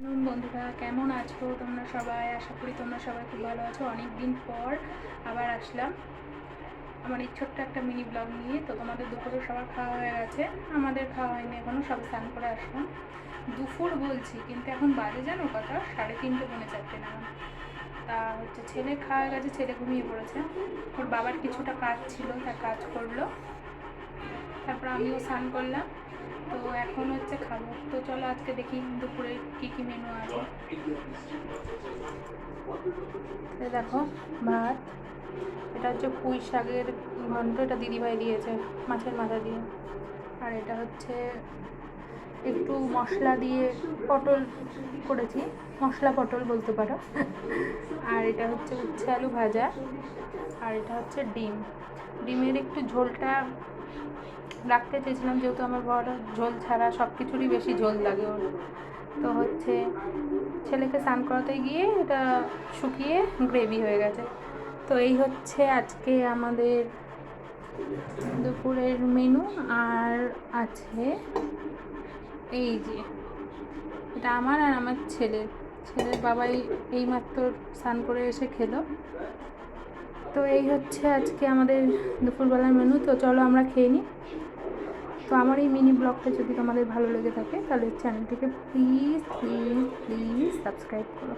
বন্ধুরা, কেমন আছো তোমরা সবাই? আশা করি তোমরা সবাই খুব ভালো আছো। অনেক দিন পর আবার আসলাম আমার এই ছোট্ট একটা মিনি ব্লগ নিয়ে। তো তোমাদের দুপুরে সবার খাওয়া হয়ে গেছে, আমাদের খাওয়া হয়নি এখনও, সব স্নান করে আসলাম। দুপুর বলছি কিন্তু এখন বাজে জানো কটা? 3:30 পৌনে 4টে নাগাদ। তা ছেলে খাওয়া গেছে, ছেলে ঘুমিয়ে পড়েছে। ওর বাবার কিছুটা কাজ ছিল, তা কাজ করলো। তারপর আমিও স্নান করলাম। তো এখন খাবো। তো চলো আজকে দেখি দুপুরে কী মেনু আছে। দেখো, ভাত, এটা পুঁই শাকের ঘন্ট, এটা দিদিভাই দিয়েছে মাছের মাথা দিয়ে। আর এটা একটু মশলা দিয়ে পটল করেছি, মশলা পটল বলতে পারো। আর এটা উচ্ছে আলু ভাজা। আর এটা ডিমের একটু ঝোলটা রাখতে চেয়েছিলাম, যেহেতু আমার বড় ঝোল ছাড়া সব কিছুরই বেশি ঝোল লাগে ওর। তো ছেলেকে স্নান করাতে গিয়ে এটা শুকিয়ে গ্রেভি হয়ে গেছে। তো এই আজকে আমাদের দুপুরের মেনু। আর আছে এই যে, এটা আমার আর আমার ছেলের বাবাই এইমাত্র স্নান করে এসে খেলো। তো এই আজকে আমাদের দুপুরবেলার মেনু। তো চলো আমরা খেয়ে নিই। তো আমার এই মিনি ব্লগটা যদি তোমাদের ভালো লেগে থাকে তাহলে চ্যানেলটিকে প্লিজ প্লিজ প্লিজ সাবস্ক্রাইব করো।